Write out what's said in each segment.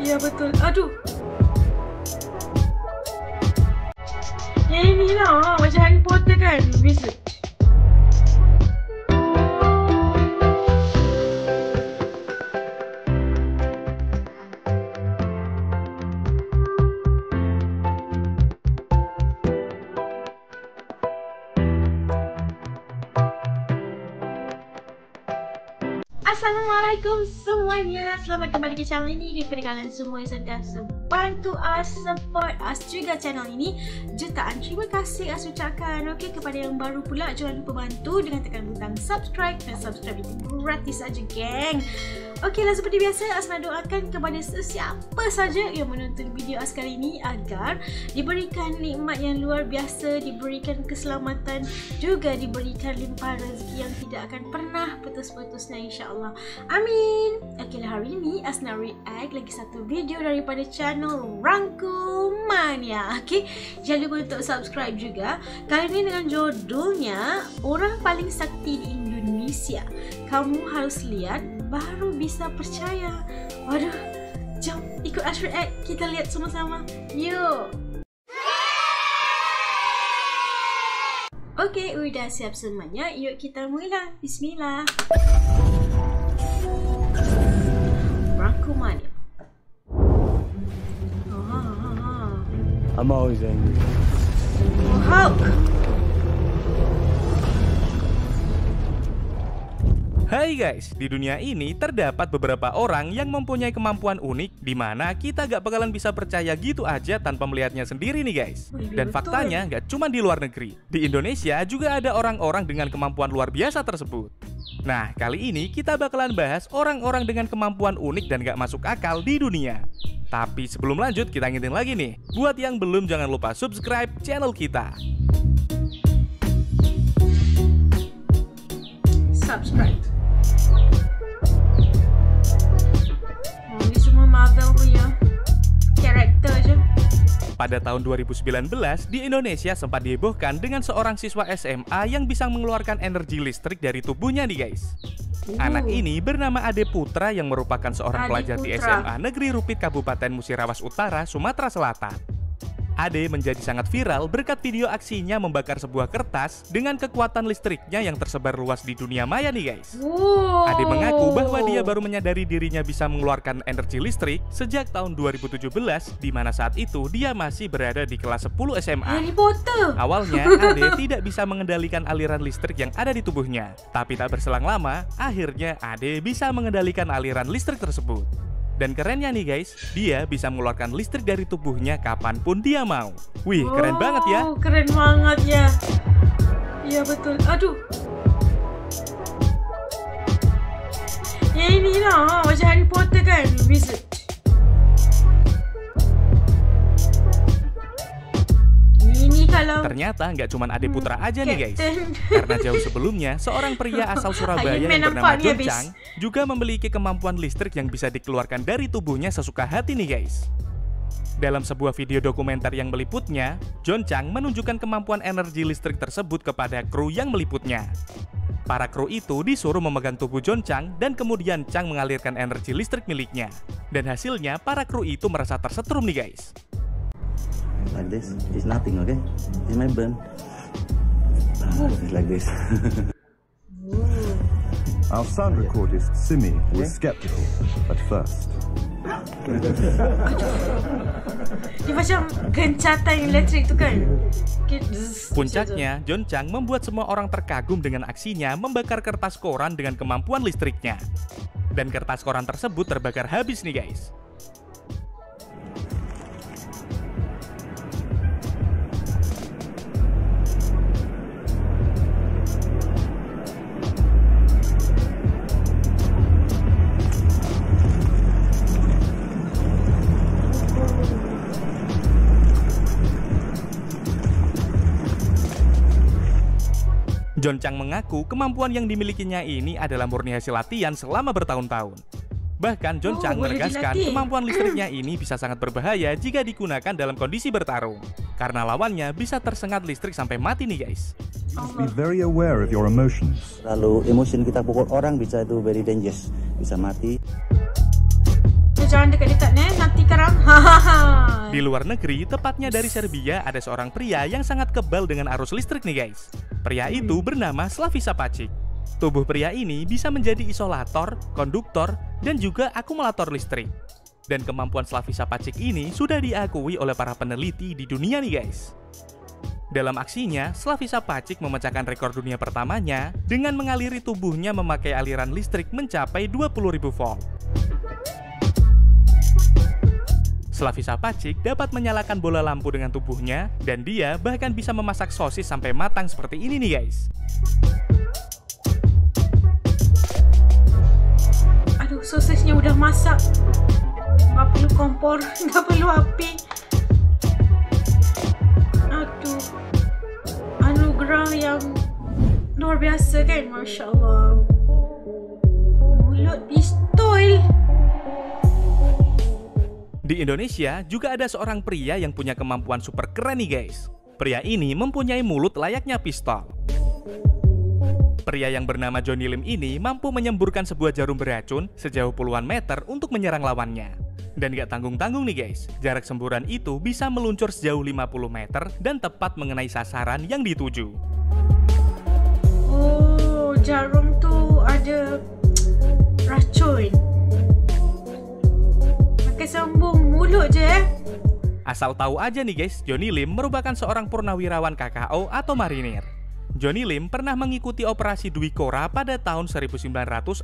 Iya betul. Aduh. Yang ini lah, macam Harry Potter kan. Bisa. Assalamualaikum semuanya, selamat kembali ke channel ini. Kepada kalian semua yang sentiasa bantu support juga channel ini, jutaan terima kasih ucapkan. Okey, kepada yang baru pula, jangan lupa bantu dengan tekan butang subscribe. Dan subscribe itu gratis saja, geng. Okeylah, seperti biasa, Asna doakan kepada sesiapa saja yang menonton video kali ini agar diberikan nikmat yang luar biasa, diberikan keselamatan, juga diberikan limpahan rezeki yang tidak akan pernah putus-putusnya, insya-Allah. Amin. Okeylah, hari ini Asna react lagi satu video daripada channel Rangkumania. Okey, jangan lupa untuk subscribe juga. Kali ini dengan judulnya Orang Paling Sakti di Indonesia. Kamu harus lihat baru bisa percaya. Waduh, jom ikut Ash react, kita lihat sama-sama. Yuk. Okey, udah siap semuanya. Yuk kita mula. Bismillah. Rangkumania. I'm always angry. Oh, Hulk. Hai guys, di dunia ini terdapat beberapa orang yang mempunyai kemampuan unik di mana kita gak bakalan bisa percaya gitu aja tanpa melihatnya sendiri nih guys. Dan faktanya gak cuma di luar negeri, di Indonesia juga ada orang-orang dengan kemampuan luar biasa tersebut. Nah, kali ini kita bakalan bahas orang-orang dengan kemampuan unik dan gak masuk akal di dunia. Tapi sebelum lanjut, kita ngingetin lagi nih, buat yang belum jangan lupa subscribe channel kita. Subscribe. Ini semua Marvel punya karakter je. Pada tahun 2019, di Indonesia sempat dihebohkan dengan seorang siswa SMA yang bisa mengeluarkan energi listrik dari tubuhnya nih guys. Anak ini bernama Ade Putra yang merupakan seorang pelajar di SMA Negeri Rupit Kabupaten Musirawas Utara, Sumatera Selatan. Ade menjadi sangat viral berkat video aksinya membakar sebuah kertas dengan kekuatan listriknya yang tersebar luas di dunia maya nih guys. Ade mengaku bahwa dia baru menyadari dirinya bisa mengeluarkan energi listrik sejak tahun 2017, di mana saat itu dia masih berada di kelas 10 SMA. Harry Potter. Awalnya Ade tidak bisa mengendalikan aliran listrik yang ada di tubuhnya, tapi tak berselang lama, akhirnya Ade bisa mengendalikan aliran listrik tersebut. Dan kerennya nih guys, dia bisa mengeluarkan listrik dari tubuhnya kapanpun dia mau. Wih, keren banget ya. Keren banget ya. Iya betul. Aduh. Ya ini lah, macam Harry Potter kan. Bisa. Ini kalau ternyata nggak cuma Ade Putra aja nih guys. Karena jauh sebelumnya, seorang pria asal Surabaya yang bernama Joncang juga memiliki kemampuan listrik yang bisa dikeluarkan dari tubuhnya sesuka hati nih guys. Dalam sebuah video dokumenter yang meliputnya, Joncang menunjukkan kemampuan energi listrik tersebut kepada kru yang meliputnya. Para kru itu disuruh memegang tubuh Joncang dan kemudian Chang mengalirkan energi listrik miliknya. Dan hasilnya para kru itu merasa tersetrum nih guys. Like this, it's nothing, okay? It's my burn. It's like this. Our sound recordist Simi was skeptical at first. dia macam gencatan elektrik tu kan. Puncaknya, Joncang membuat semua orang terkagum dengan aksinya membakar kertas koran dengan kemampuan listriknya. Dan kertas koran tersebut terbakar habis nih guys. Joncang mengaku kemampuan yang dimilikinya ini adalah murni hasil latihan selama bertahun-tahun. Bahkan Joncang menegaskan kemampuan listriknya ini bisa sangat berbahaya jika digunakan dalam kondisi bertarung. Karena lawannya bisa tersengat listrik sampai mati nih guys. Be very aware of your emotions. Lalu emosi kita pukul orang bisa itu very dangerous, bisa mati. Jangan dekat-dekat nanti Di luar negeri, tepatnya dari Serbia, ada seorang pria yang sangat kebal dengan arus listrik nih guys. Pria itu bernama Slaviša Pačić. Tubuh pria ini bisa menjadi isolator, konduktor, dan juga akumulator listrik. Dan kemampuan Slaviša Pačić ini sudah diakui oleh para peneliti di dunia nih guys. Dalam aksinya, Slaviša Pačić memecahkan rekor dunia pertamanya dengan mengaliri tubuhnya memakai aliran listrik mencapai 20.000 volt. Slaviša Pačić dapat menyalakan bola lampu dengan tubuhnya, dan dia bahkan bisa memasak sosis sampai matang seperti ini nih guys. Aduh, sosisnya udah masak. Nggak perlu kompor, nggak perlu api. Aduh, anugerah yang luar biasa kan, Masya Allah. Mulut pistol. Di Indonesia juga ada seorang pria yang punya kemampuan super keren nih guys. Pria ini mempunyai mulut layaknya pistol. Pria yang bernama Johnny Lim ini mampu menyemburkan sebuah jarum beracun sejauh puluhan meter untuk menyerang lawannya. Dan gak tanggung-tanggung nih guys, jarak semburan itu bisa meluncur sejauh 50 meter dan tepat mengenai sasaran yang dituju. Oh, jarum tuh ada racun. Pakai sambung mulut je Asal tahu aja nih guys, Johnny Lim merupakan seorang purnawirawan KKO atau marinir. Johnny Lim pernah mengikuti operasi Dwi Kora pada tahun 1964.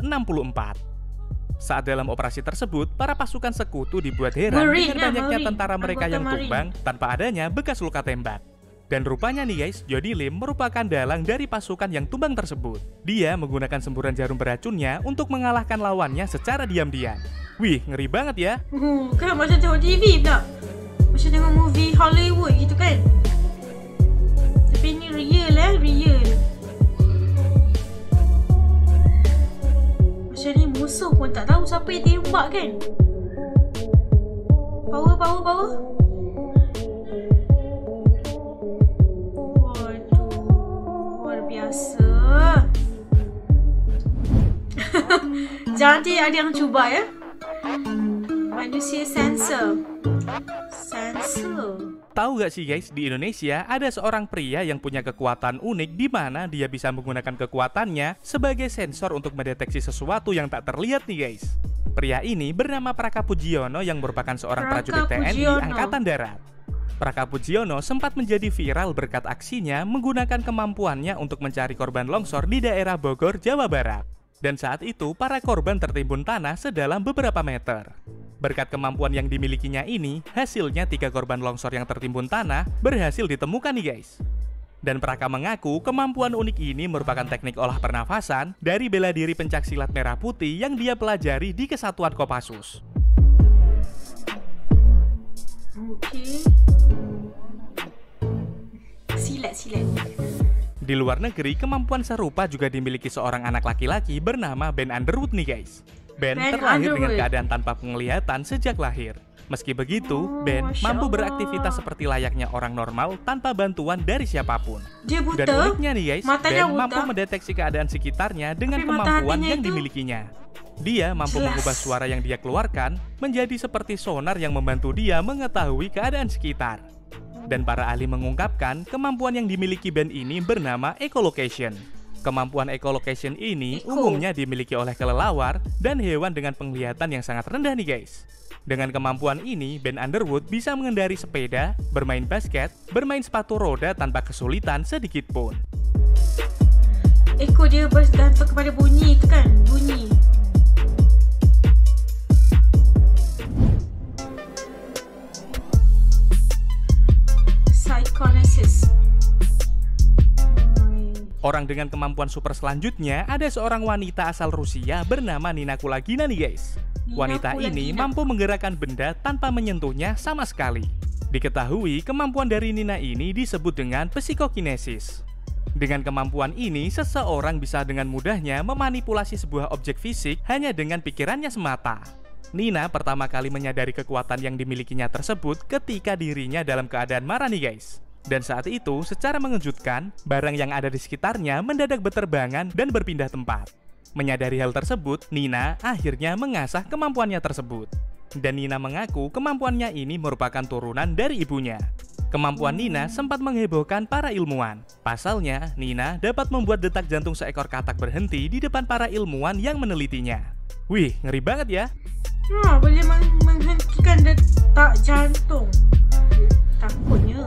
Saat dalam operasi tersebut, para pasukan sekutu dibuat heran dengan banyaknya tentara mereka yang tumbang tanpa adanya bekas luka tembak. Dan rupanya nih guys, Johnny Lim merupakan dalang dari pasukan yang tumbang tersebut. Dia menggunakan semburan jarum beracunnya untuk mengalahkan lawannya secara diam-diam. Wih, ngeri banget ya. Kan macam tengok TV pula. Macam tengok movie Hollywood gitu kan. Tapi ini real real. Macam ni musuh pun tak tahu siapa yang tembak kan. Power. Waduh, luar biasa. Jangan ada yang cuba ya. Manusia sensor. Tahu gak sih guys, di Indonesia ada seorang pria yang punya kekuatan unik di mana dia bisa menggunakan kekuatannya sebagai sensor untuk mendeteksi sesuatu yang tak terlihat nih guys. Pria ini bernama Praka Pujiono yang merupakan seorang prajurit TNI Angkatan Darat. Praka Pujiono sempat menjadi viral berkat aksinya menggunakan kemampuannya untuk mencari korban longsor di daerah Bogor, Jawa Barat. Dan saat itu para korban tertimbun tanah sedalam beberapa meter. Berkat kemampuan yang dimilikinya ini, hasilnya 3 korban longsor yang tertimbun tanah berhasil ditemukan nih guys. Dan Praka mengaku kemampuan unik ini merupakan teknik olah pernafasan dari bela diri pencaksilat merah putih yang dia pelajari di Kesatuan Kopassus. Oke. Silat. Di luar negeri, kemampuan serupa juga dimiliki seorang anak laki-laki bernama Ben Underwood nih guys. Ben terlahir dengan keadaan tanpa penglihatan sejak lahir. Meski begitu, Ben mampu beraktivitas seperti layaknya orang normal tanpa bantuan dari siapapun. Dia buta? Dan uniknya nih guys, Ben mampu mendeteksi keadaan sekitarnya dengan kemampuan yang dimilikinya. Dia mampu mengubah suara yang dia keluarkan menjadi seperti sonar yang membantu dia mengetahui keadaan sekitar. Dan para ahli mengungkapkan kemampuan yang dimiliki Ben ini bernama echolocation. Kemampuan echolocation ini umumnya dimiliki oleh kelelawar dan hewan dengan penglihatan yang sangat rendah nih guys. Dengan kemampuan ini, Ben Underwood bisa mengendari sepeda, bermain basket, bermain sepatu roda tanpa kesulitan sedikit pun. Eko dia berdampak kepada bunyi itu kan, bunyi. Psychonesis. Orang dengan kemampuan super selanjutnya ada seorang wanita asal Rusia bernama Nina Kulagina nih guys. Wanita ini mampu menggerakkan benda tanpa menyentuhnya sama sekali. Diketahui kemampuan dari Nina ini disebut dengan psikokinesis. Dengan kemampuan ini, seseorang bisa dengan mudahnya memanipulasi sebuah objek fisik hanya dengan pikirannya semata. Nina pertama kali menyadari kekuatan yang dimilikinya tersebut ketika dirinya dalam keadaan marah nih guys. Dan saat itu, secara mengejutkan, barang yang ada di sekitarnya mendadak berterbangan dan berpindah tempat. Menyadari hal tersebut, Nina akhirnya mengasah kemampuannya tersebut. Dan Nina mengaku kemampuannya ini merupakan turunan dari ibunya. Kemampuan Nina sempat menghebohkan para ilmuwan. Pasalnya, Nina dapat membuat detak jantung seekor katak berhenti di depan para ilmuwan yang menelitinya. Wih, ngeri banget ya. Boleh menghentikan detak jantung. Takutnya.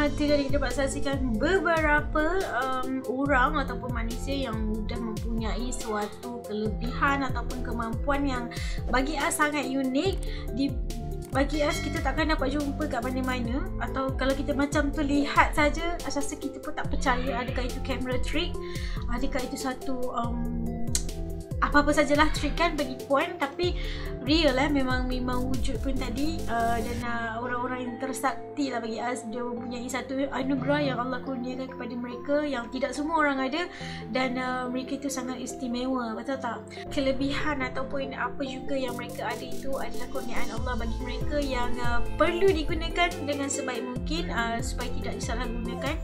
Itu tadi kita dapat saksikan beberapa orang ataupun manusia yang sudah mempunyai suatu kelebihan ataupun kemampuan yang bagi us sangat unik. Bagi us, kita takkan dapat jumpa kat mana-mana. Atau kalau kita macam tu lihat saja, rasa kita pun tak percaya adakah itu camera trick, adakah itu satu apa-apa sajalah trik kan bagi puan, tapi real lah, memang wujud pun tadi. Dan orang-orang yang tersakti lah bagi us, dia mempunyai satu anugerah yang Allah kurniakan kepada mereka yang tidak semua orang ada, dan mereka itu sangat istimewa, betul tak? Kelebihan ataupun apa juga yang mereka ada itu adalah kurniaan Allah bagi mereka yang perlu digunakan dengan sebaik mungkin supaya tidak disalahgunakan.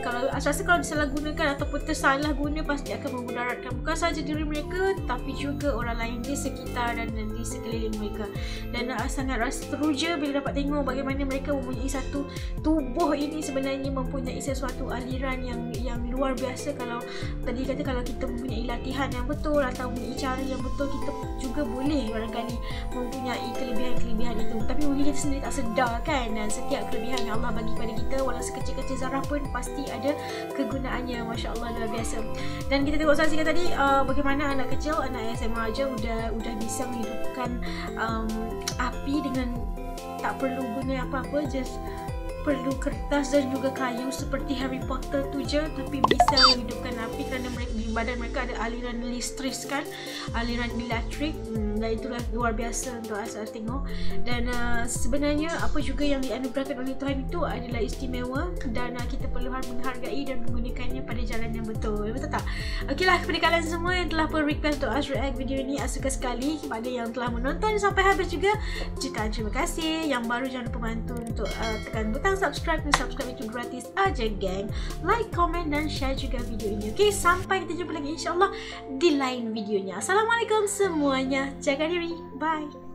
Kalau rasa kalau disalahgunakan ataupun tersalah guna, pasti akan memudaratkan bukan sahaja diri mereka tapi juga orang lain di sekitar dan di sekeliling mereka. Dan sangat rasa teruja bila dapat tengok bagaimana mereka mempunyai satu tubuh ini sebenarnya mempunyai sesuatu aliran yang luar biasa. Kalau tadi kata kalau kita mempunyai latihan yang betul atau mempunyai cara yang betul, kita juga boleh barangkali mempunyai kelebihan-kelebihan itu, tapi mungkin kita sendiri tak sedar kan. Dan setiap kelebihan yang Allah bagi pada kita, walau sekecil-kecil zarah pun pasti ada kegunaannya. Masya Allah, luar biasa. Dan kita tengok saksikan tadi bagaimana anak kecil, anak SMA aja udah bisa menghidupkan api dengan tak perlu guna apa-apa, just perlu kertas dan juga kayu seperti Harry Potter tu je, tapi bisa menghidupkan api kerana mereka, di badan mereka ada aliran listrik kan, aliran elektrik. Dan itulah luar biasa untuk saya tengok. Dan sebenarnya apa juga yang dianugerahkan oleh Tuhan itu adalah istimewa, dan kita perlu menghargai dan menggunakannya pada jalan yang betul, betul tak? Okeylah, kepada kalian semua yang telah request untuk us react video ni, suka sekali. Kepada yang telah menonton sampai habis juga, jutaan terima kasih. Yang baru jangan lupa bantu untuk tekan butang subscribe, dan subscribe itu gratis aja geng. Like, komen dan share juga video ini. Okey, sampai kita jumpa lagi insyaAllah di lain videonya. Assalamualaikum semuanya, jaga diri, bye.